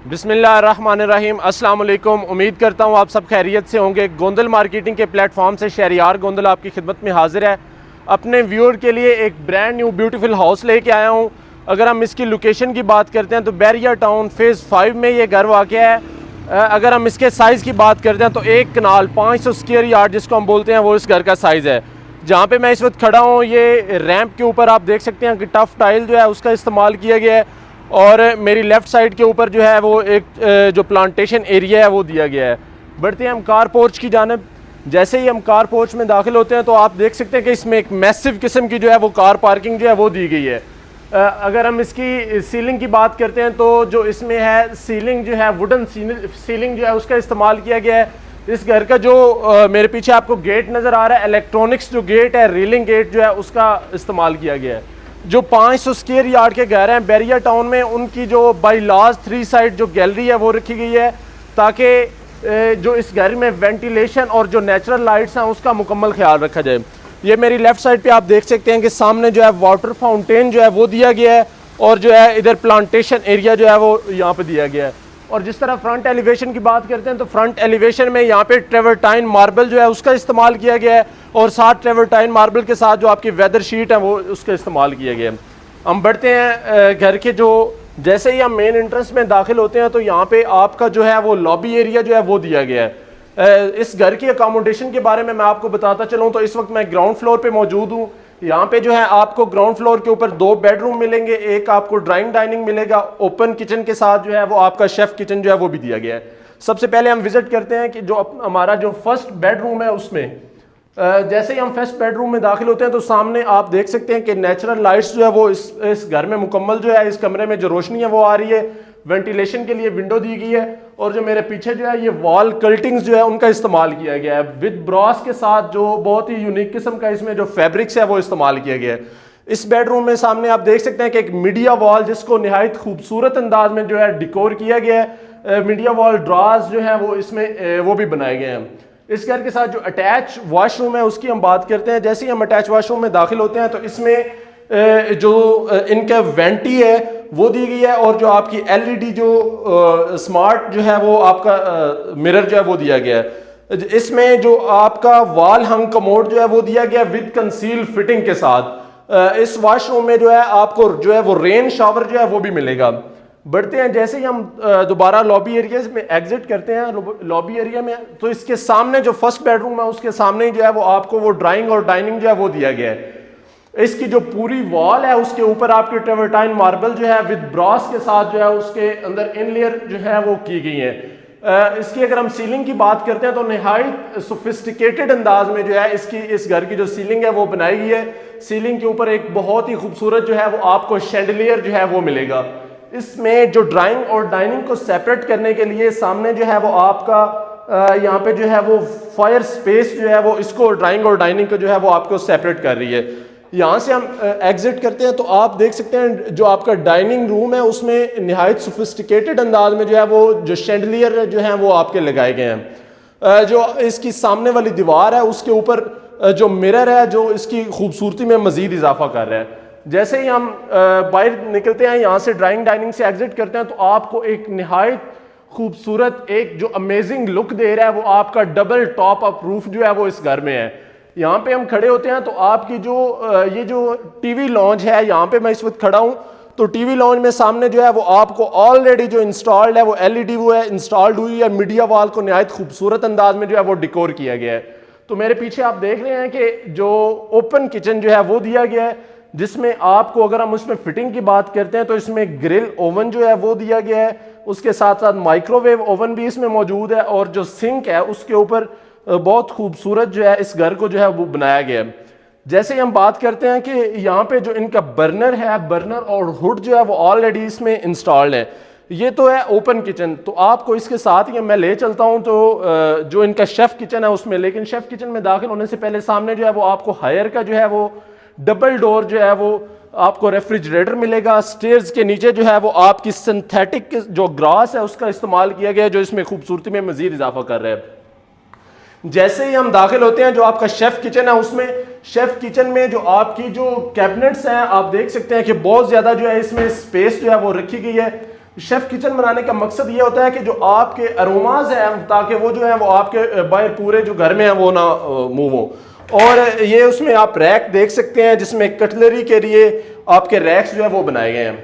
बिस्मिल्लाहिर्रहमानिर्रहीम, अस्सलाम वालेकुम। उम्मीद करता हूँ आप सब खैरियत से होंगे। गोंदल मार्केटिंग के प्लेटफॉर्म से शहरियार गोंदल आपकी खिदमत में हाजिर है। अपने व्यूअर के लिए एक ब्रांड न्यू ब्यूटीफुल हाउस लेके आया हूँ। अगर हम इसकी लोकेशन की बात करते हैं तो बैरिया टाउन फेज़ 5 में ये घर वाक़या है। अगर हम इसके साइज़ की बात करते हैं तो एक कनाल 500 स्क्वायर यार्ड जिसको हम बोलते हैं वो इस घर का साइज़ है। जहाँ पे मैं इस वक्त खड़ा हूँ ये रैंप के ऊपर आप देख सकते हैं कि टफ टाइल जो है उसका इस्तेमाल किया गया है और मेरी लेफ़्ट साइड के ऊपर जो है वो एक जो प्लांटेशन एरिया है वो दिया गया है। बढ़ते हैं हम कार पोर्च की जानिब। जैसे ही हम कार पोर्च में दाखिल होते हैं तो आप देख सकते हैं कि इसमें एक मैसिव किस्म की जो है वो कार पार्किंग जो है वो दी गई है। अगर हम इसकी सीलिंग की बात करते हैं तो जो इसमें है सीलिंग जो है वुडन सीलिंग जो है उसका इस्तेमाल किया गया है। इस घर का जो मेरे पीछे आपको गेट नज़र आ रहा है, इलेक्ट्रॉनिक्स जो गेट है, रीलिंग गेट जो है उसका इस्तेमाल किया गया है। जो 500 स्क्वायर यार्ड के घर हैं बैरिया टाउन में, उनकी जो बाई लाज 3 साइड जो गैलरी है वो रखी गई है ताकि जो इस घर में वेंटिलेशन और जो नेचुरल लाइट्स हैं उसका मुकम्मल ख्याल रखा जाए। ये मेरी लेफ़्ट साइड पे आप देख सकते हैं कि सामने जो है वाटर फाउंटेन जो है वो दिया गया है और जो है इधर प्लांटेशन एरिया जो है वो यहाँ पे दिया गया है। और जिस तरह फ्रंट एलिवेशन की बात करते हैं तो फ्रंट एलिवेशन में यहाँ पे ट्रेवर्टाइन मार्बल जो है उसका इस्तेमाल किया गया है और साथ ट्रेवर्टाइन मार्बल के साथ जो आपकी वेदर शीट है वो उसका इस्तेमाल किया गया है। हम बढ़ते हैं घर के जो जैसे ही हम मेन एंट्रेंस में दाखिल होते हैं तो यहाँ पे आपका जो है वो लॉबी एरिया जो है वो दिया गया है। इस घर की अकोमोडेशन के बारे में मैं आपको बताता चलूँ तो इस वक्त मैं ग्राउंड फ्लोर पे मौजूद हूँ। यहाँ पे जो है आपको ग्राउंड फ्लोर के ऊपर 2 बेडरूम मिलेंगे, एक आपको ड्राइंग डाइनिंग मिलेगा, ओपन किचन के साथ जो है वो आपका शेफ किचन जो है वो भी दिया गया है। सबसे पहले हम विजिट करते हैं कि जो हमारा जो फर्स्ट बेडरूम है उसमें जैसे ही हम फर्स्ट बेडरूम में दाखिल होते हैं तो सामने आप देख सकते हैं कि नेचुरल लाइट्स जो है वो इस घर में मुकम्मल जो है इस कमरे में जो रोशनी है वो आ रही है। वेंटिलेशन के लिए विंडो दी गई है और जो मेरे पीछे जो है ये वॉल कल्टिंग्स जो है उनका इस्तेमाल किया गया है विद ब्रॉस के साथ, जो बहुत ही यूनिक किस्म का इसमें जो फैब्रिक्स है वो इस्तेमाल किया गया है। इस बेडरूम में सामने आप देख सकते हैं कि एक मीडिया वॉल जिसको निहायत खूबसूरत अंदाज में जो है डिकोर किया गया है। मीडिया वॉल ड्राज जो है वो इसमें वो भी बनाए गए हैं। इस घर के साथ जो अटैच वॉशरूम है उसकी हम बात करते हैं। जैसे ही हम अटैच वॉशरूम में दाखिल होते हैं तो इसमें जो इनका वेंटी है वो दी गई है और जो आपकी एलईडी जो स्मार्ट जो है वो आपका मिरर जो है वो दिया गया है। इसमें जो आपका वॉल हंग कमोड जो है वो दिया गया विद कंसील फिटिंग के साथ। इस वॉशरूम में जो है आपको जो है वो रेन शावर जो है वो भी मिलेगा। बढ़ते हैं जैसे ही हम दोबारा लॉबी एरिया में एग्जिट करते हैं लॉबी एरिया में तो इसके सामने जो फर्स्ट बेडरूम है उसके सामने जो है वो आपको वो ड्राइंग और डाइनिंग जो है वो दिया गया है। इसकी जो पूरी वॉल है उसके ऊपर आपकी ट्रेवर्टाइन मार्बल जो है विद ब्रॉस के साथ जो है उसके अंदर इनलेयर जो है वो की गई है। इसकी अगर हम सीलिंग की बात करते हैं तो निहायत सोफिस्टिकेटेड अंदाज में जो है इसकी इस घर की जो सीलिंग है वो बनाई गई है। सीलिंग के ऊपर एक बहुत ही खूबसूरत जो है वो आपको शैंडलियर जो है वो मिलेगा। इसमें जो ड्राइंग और डाइनिंग को सेपरेट करने के लिए सामने जो है वो आपका यहाँ पे जो है वो फायर स्पेस जो है वो इसको ड्राइंग और डाइनिंग को जो है वो आपको सेपरेट कर रही है। यहाँ से हम एग्जिट करते हैं तो आप देख सकते हैं जो आपका डाइनिंग रूम है उसमें निहायत सोफिस्टिकेटेड अंदाज में जो है वो जो शैंडलियर जो है वो आपके लगाए गए हैं। जो इसकी सामने वाली दीवार है उसके ऊपर जो मिरर है जो इसकी खूबसूरती में मजीद इजाफा कर रहा है। जैसे ही हम बाहर निकलते हैं यहाँ से ड्राइंग डाइनिंग से एग्जिट करते हैं तो आपको एक निहायत खूबसूरत एक जो अमेजिंग लुक दे रहा है वो आपका डबल टॉप अप रूफ जो है वो इस घर में है। यहाँ पे हम खड़े होते हैं तो आपकी जो ये जो टीवी लॉन्च है यहाँ पे मैं इस वक्त खड़ा हूँ तो टीवी लॉन्च में सामने जो है वो आपको ऑलरेडी जो इंस्टॉल्ड है वो एलईडी वो है इंस्टॉल्ड हुई है। मीडिया वॉल को निहायत खूबसूरत अंदाज में जो है वो डिकोर किया गया है। तो मेरे पीछे आप देख रहे हैं कि जो ओपन किचन जो है वो दिया गया है जिसमें आपको अगर हम उसमें फिटिंग की बात करते हैं तो इसमें ग्रिल ओवन जो है वो दिया गया है। उसके साथ साथ माइक्रोवेव ओवन भी इसमें मौजूद है और जो सिंक है उसके ऊपर बहुत खूबसूरत जो है इस घर को जो है वो बनाया गया है। जैसे ही हम बात करते हैं कि यहाँ पे जो इनका बर्नर है, बर्नर और हुड जो है वो ऑलरेडी इसमें इंस्टॉल्ड है। ये तो है ओपन किचन। तो आपको इसके साथ ही मैं ले चलता हूँ तो जो इनका शेफ किचन है उसमें, लेकिन शेफ किचन में दाखिल होने से पहले सामने जो है वो आपको हायर का जो है वो डबल डोर जो है वो आपको रेफ्रिजरेटर मिलेगा। स्टेयर्स के नीचे जो है वो आपकी सिंथेटिक जो ग्रास है उसका इस्तेमाल किया गया है जो इसमें खूबसूरती में मजीद इजाफा कर रहा है। जैसे ही हम दाखिल होते हैं जो आपका शेफ किचन है उसमें, शेफ किचन में जो आपकी जो कैबिनेट्स हैं आप देख सकते हैं कि बहुत ज्यादा जो है इसमें स्पेस जो है वो रखी गई है। शेफ किचन बनाने का मकसद ये होता है कि जो आपके अरोमाज हैं ताकि वो जो है वो आपके बाहर पूरे जो घर में है वो ना मूव हो। और ये उसमें आप रैक देख सकते हैं जिसमें कटलरी के लिए आपके रैक्स जो है वो बनाए गए हैं।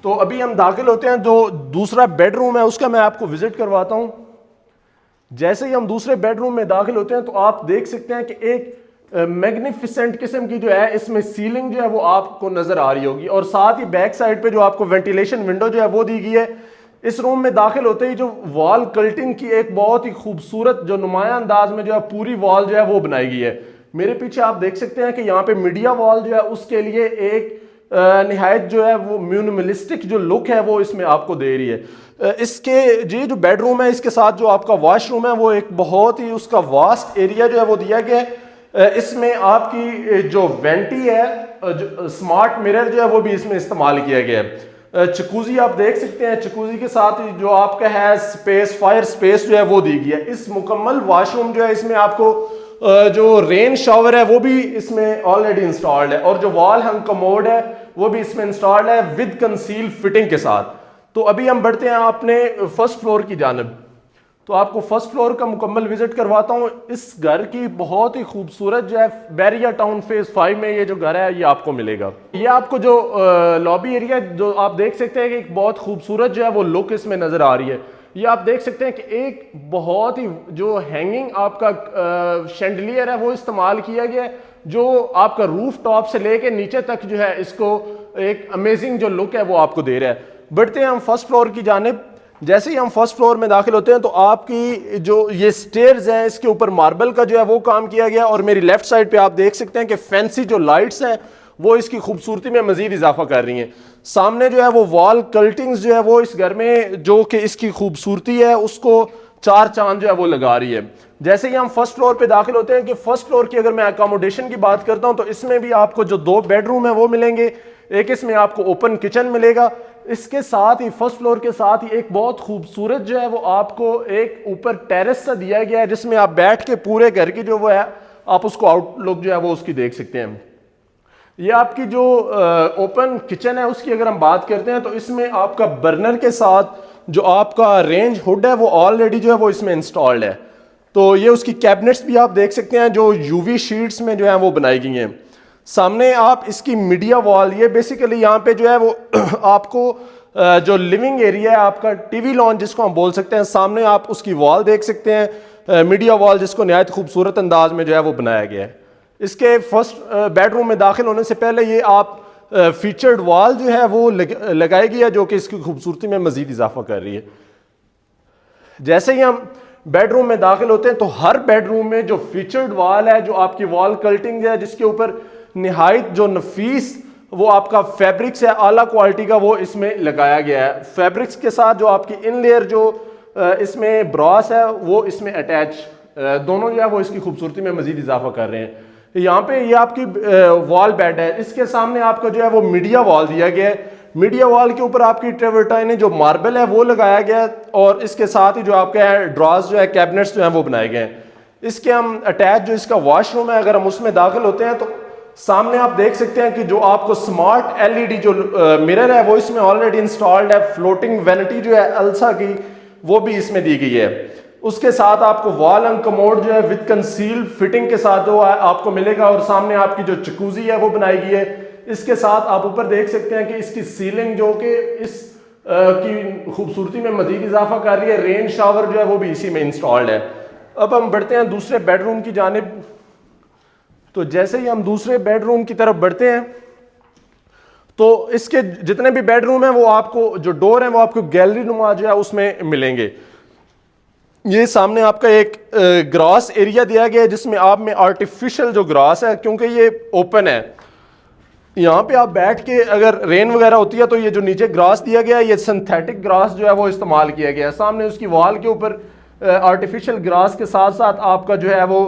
तो अभी हम दाखिल होते हैं, जो दूसरा बेडरूम है उसका मैं आपको विजिट करवाता हूँ। जैसे ही हम दूसरे बेडरूम में दाखिल होते हैं तो आप देख सकते हैं कि एक मैग्निफिसेंट किस्म की जो है इसमें सीलिंग जो है वो आपको नजर आ रही होगी, और साथ ही बैक साइड पे जो आपको वेंटिलेशन विंडो जो है वो दी गई है। इस रूम में दाखिल होते ही जो वॉल कल्टिंग की एक बहुत ही खूबसूरत जो नुमाया अंदाज में जो है पूरी वॉल जो है वो बनाई गई है। मेरे पीछे आप देख सकते हैं कि यहाँ पे मीडिया वॉल जो है उसके लिए एक निहायत जो है वो मिनिमलिस्टिक जो लुक है वो इसमें आपको दे रही है। इसके ये जो बेडरूम है इसके साथ जो आपका वॉशरूम है वो एक बहुत ही उसका वास्ट एरिया जो है वो दिया गया है। इसमें आपकी जो वेंटी है, जो स्मार्ट मिरर जो है वो भी इसमें इस्तेमाल किया गया है। चकूजी आप देख सकते हैं, चकूजी के साथ जो आपका है स्पेस, फायर स्पेस जो है वो दी गई है। इस मुकम्मल वॉशरूम जो है इसमें आपको जो रेन शावर है वो भी इसमें ऑलरेडी इंस्टॉल्ड है, और जो वॉल हैंग कमोड है वो भी इसमें इंस्टॉल्ड है विद कंसील फिटिंग के साथ। तो अभी हम बढ़ते हैं अपने फर्स्ट फ्लोर की जानब। तो आपको फर्स्ट फ्लोर का मुकम्मल विजिट करवाता हूँ। इस घर की बहुत ही खूबसूरत जो है बैरिया टाउन फेज 5 में ये जो घर है ये आपको मिलेगा। ये आपको जो लॉबी एरिया जो आप देख सकते हैं कि एक बहुत खूबसूरत जो है वो लुक इसमें नजर आ रही है। ये आप देख सकते हैं कि एक बहुत ही जो हैंगिंग आपका शैंडलियर है वो इस्तेमाल किया गया है, जो आपका रूफ टॉप से लेके नीचे तक जो है इसको एक अमेजिंग जो लुक है वो आपको दे रहा है। बढ़ते हैं हम फर्स्ट फ्लोर की जानिब। जैसे ही हम फर्स्ट फ्लोर में दाखिल होते हैं तो आपकी जो ये स्टेयर्स हैं इसके ऊपर मार्बल का जो है वो काम किया गया, और मेरी लेफ्ट साइड पे आप देख सकते हैं कि फैंसी जो लाइट्स हैं वो इसकी खूबसूरती में मजीद इजाफा कर रही हैं। सामने जो है वो वॉल कल्टिंग्स जो है वो इस घर में जो कि इसकी खूबसूरती है उसको चार चांद जो है वो लगा रही है। जैसे ही हम फर्स्ट फ्लोर पे दाखिल होते हैं कि फर्स्ट फ्लोर की अगर मैं अकोमोडेशन की बात करता हूं तो इसमें भी आपको जो 2 बेडरूम है वो मिलेंगे, एक इसमें आपको ओपन किचन मिलेगा। इसके साथ ही फर्स्ट फ्लोर के साथ ही एक बहुत खूबसूरत जो है वो आपको एक ऊपर टेरेस सा दिया गया है जिसमें आप बैठ के पूरे घर की जो वो है आप उसको आउटलुक जो है वो उसकी देख सकते हैं। ये आपकी जो ओपन किचन है उसकी अगर हम बात करते हैं तो इसमें आपका बर्नर के साथ जो आपका रेंज हुड है वो ऑलरेडी जो है वो इसमें इंस्टॉल्ड है। तो ये उसकी कैबिनेट्स भी आप देख सकते हैं जो यूवी शीट्स में जो है वो बनाई गई हैं। सामने आप इसकी मीडिया वॉल, ये बेसिकली यहाँ पे जो है वो आपको जो लिविंग एरिया है आपका टीवी लॉन्च जिसको हम बोल सकते हैं, सामने आप उसकी वॉल देख सकते हैं, मीडिया वॉल जिसको नहायत खूबसूरत अंदाज में जो है वो बनाया गया है। इसके फर्स्ट बेडरूम में दाखिल होने से पहले ये आप फीचर्ड वॉल जो है वो लगाई गई है जो कि इसकी खूबसूरती में मजीद इजाफा कर रही है। जैसे ही हम बेडरूम में दाखिल होते हैं तो हर बेडरूम में जो फीचर्ड वॉल है, जो आपकी वॉल कल्टिंग है जिसके ऊपर निहायत जो नफीस वो आपका फैब्रिक्स है आला क्वालिटी का वो इसमें लगाया गया है। फैब्रिक्स के साथ जो आपकी इन लेयर जो इसमें ब्रॉस है वो इसमें अटैच, दोनों जो है वो इसकी खूबसूरती में मजीद इजाफा कर रहे हैं। यहाँ पे ये आपकी वॉल बेड है, इसके सामने आपका जो है वो मीडिया वॉल दिया गया है। मीडिया वॉल के ऊपर आपकी ट्रेवर्टाइन जो मार्बल है वो लगाया गया है, और इसके साथ ही जो आपका है ड्रॉज जो है कैबिनेट्स जो है वो बनाए गए हैं। इसके हम अटैच जो इसका वॉशरूम है अगर हम उसमें दाखिल होते हैं तो सामने आप देख सकते हैं कि जो आपको स्मार्ट एलईडी जो मिरर है वो इसमें ऑलरेडी इंस्टॉल्ड है। फ्लोटिंग वैनिटी जो है अल्सा की वो भी इसमें दी गई है। उसके साथ आपको वॉल एंड कमोड जो है विद कंसील फिटिंग के साथ जो है आपको मिलेगा, और सामने आपकी जो चकूजी है वो बनाई गई है। इसके साथ आप ऊपर देख सकते हैं कि इसकी सीलिंग जो कि इस की खूबसूरती में मजीद इजाफा कर रही है। रेन शावर जो है वो भी इसी में इंस्टॉल्ड है। अब हम बढ़ते हैं दूसरे बेडरूम की जानिब। तो जैसे ही हम दूसरे बेडरूम की तरफ बढ़ते हैं तो इसके जितने भी बेडरूम हैं वो आपको जो डोर है वो आपको गैलरी नुमा जो है उसमें मिलेंगे। ये सामने आपका एक ग्रास एरिया दिया गया है जिसमें आप में आर्टिफिशियल जो ग्रास है, क्योंकि ये ओपन है, यहाँ पे आप बैठ के अगर रेन वगैरह होती है तो ये जो नीचे ग्रास दिया गया है ये सिंथेटिक ग्रास जो है वो इस्तेमाल किया गया है। सामने उसकी वॉल के ऊपर आर्टिफिशियल ग्रास के साथ साथ आपका जो है वो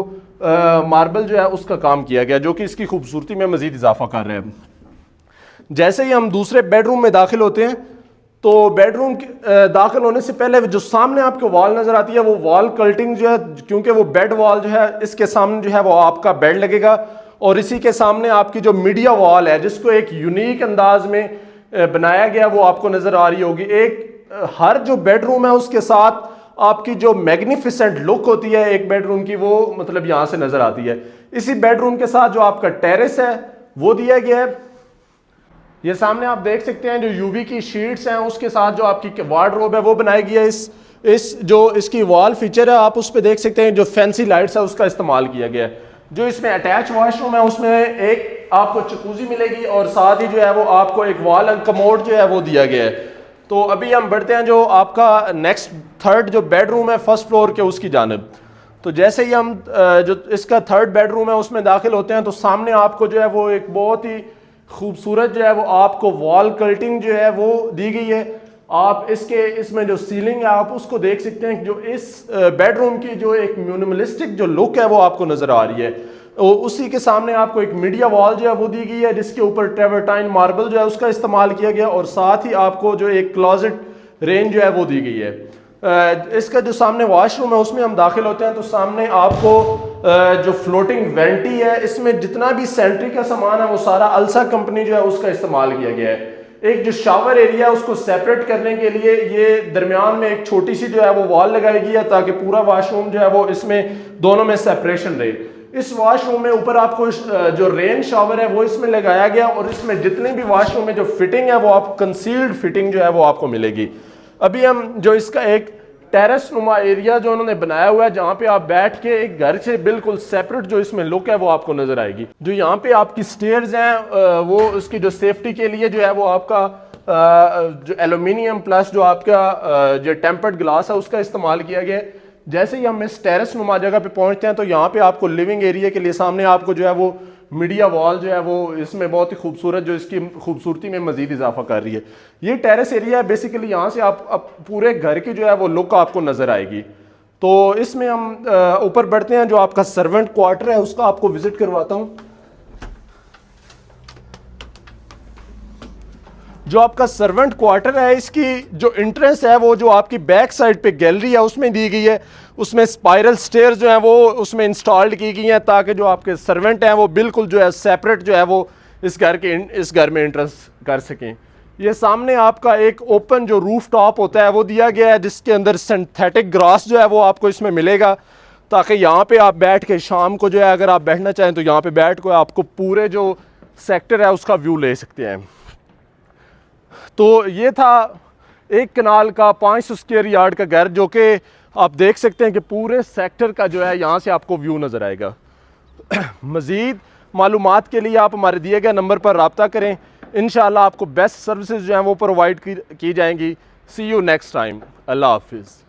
मार्बल जो है उसका काम किया गया जो कि इसकी खूबसूरती में मजीद इजाफा कर रहे हैं। जैसे ही हम दूसरे बेडरूम में दाखिल होते हैं तो बेडरूम दाखिल होने से पहले जो सामने आपको वॉल नजर आती है वो वॉल कल्टिंग जो है, क्योंकि वो बेड वॉल जो है इसके सामने जो है वो आपका बेड लगेगा, और इसी के सामने आपकी जो मीडिया वॉल है जिसको एक यूनिक अंदाज में बनाया गया वो आपको नजर आ रही होगी। एक हर जो बेडरूम है उसके साथ आपकी जो मैग्निफिसेंट लुक होती है एक बेडरूम की, वो मतलब यहाँ से नजर आती है। इसी बेडरूम के साथ जो आपका टेरेस है वो दिया गया है। ये सामने आप देख सकते हैं जो यूवी की शीट्स हैं, उसके साथ जो आपकी वार्डरोब है वो बनाई गई है। इस जो इसकी वॉल फीचर है आप उस पर देख सकते हैं जो फैंसी लाइट्स है उसका इस्तेमाल किया गया है। जो इसमें अटैच वॉशरूम है उसमें एक आपको जकूजी मिलेगी और साथ ही जो है वो आपको एक वॉल एंड कमोड जो है वो दिया गया है। तो अभी हम बढ़ते हैं जो आपका नेक्स्ट थर्ड जो बेडरूम है फर्स्ट फ्लोर के उसकी जानिब। तो जैसे ही हम जो इसका थर्ड बेडरूम है उसमें दाखिल होते हैं तो सामने आपको जो है वो एक बहुत ही खूबसूरत जो है वो आपको वॉल कल्टिंग जो है वो दी गई है। आप इसमें जो सीलिंग है आप उसको देख सकते हैं जो इस बेडरूम की जो एक मिनिमलिस्टिक जो लुक है वो आपको नजर आ रही है। उसी के सामने आपको एक मीडिया वॉल जो है वो दी गई है जिसके ऊपर ट्रेवर्टाइन मार्बल जो है उसका इस्तेमाल किया गया और साथ ही आपको जो एक क्लोजेट रेंज जो है वो दी गई है। इसका जो सामने वॉशरूम है उसमें हम दाखिल होते हैं तो सामने आपको जो फ्लोटिंग वेंटी है इसमें जितना भी सेंट्री का सामान है वो सारा अल्सा कंपनी जो है उसका इस्तेमाल किया गया है। एक जो शावर एरिया है उसको सेपरेट करने के लिए ये दरमियान में एक छोटी सी जो है वो वॉल लगाई गई है ताकि पूरा वॉशरूम जो है वो इसमें दोनों में सेपरेशन रहे। इस वॉशरूम में ऊपर आपको जो रेन शावर है वो इसमें लगाया गया और इसमें जितने भी वॉशरूम में जो फिटिंग है वो आप कंसील्ड फिटिंग जो है वो आपको मिलेगी। अभी हम जो इसका एक टेरेस नुमा एरिया जो उन्होंने बनाया हुआ है जहाँ पे आप बैठ के एक घर से बिल्कुल सेपरेट जो इसमें लुक है वो आपको नजर आएगी। जो यहाँ पे आपकी स्टेयर्स हैं वो उसकी जो सेफ्टी के लिए जो है वो आपका जो एल्यूमिनियम प्लस जो आपका जो टेम्पर्ड ग्लास है उसका इस्तेमाल किया गया है। जैसे ही हम इस टेरेस नुमा जगह पे पहुंचते हैं तो यहाँ पे आपको लिविंग एरिया के लिए सामने आपको जो है वो मीडिया वॉल जो है वो इसमें बहुत ही खूबसूरत जो इसकी खूबसूरती में मजीद इजाफा कर रही है। ये टेरेस एरिया है बेसिकली, यहाँ से आप पूरे घर की जो है वो लुक आपको नजर आएगी। तो इसमें हम ऊपर बढ़ते हैं, जो आपका सर्वेंट क्वार्टर है उसका आपको विजिट करवाता हूँ। जो आपका सर्वेंट क्वार्टर है इसकी जो एंट्रेंस है वो जो आपकी बैक साइड पे गैलरी है उसमें दी गई है। उसमें स्पाइरल स्टेयर्स जो हैं वो उसमें इंस्टॉल्ड की गई हैं ताकि जो आपके सर्वेंट हैं वो बिल्कुल जो है सेपरेट जो है वो इस घर में एंट्रेंस कर सकें। ये सामने आपका एक ओपन जो रूफ टॉप होता है वो दिया गया है जिसके अंदर सिंथेटिक ग्रास जो है वो आपको इसमें मिलेगा ताकि यहाँ पे आप बैठ के शाम को जो है अगर आप बैठना चाहें तो यहाँ पे बैठ कर आपको पूरे जो सेक्टर है उसका व्यू ले सकते हैं। तो ये था एक कनाल का 500 स्क्वायर यार्ड का घर जो कि आप देख सकते हैं कि पूरे सेक्टर का जो है यहाँ से आपको व्यू नज़र आएगा। मज़ीद मालूमात के लिए आप हमारे दिए गए नंबर पर रब्ता करें। इंशाअल्लाह आपको बेस्ट सर्विसेज जो हैं वो प्रोवाइड की जाएंगी। सी यू नेक्स्ट टाइम। अल्लाह हाफिज़।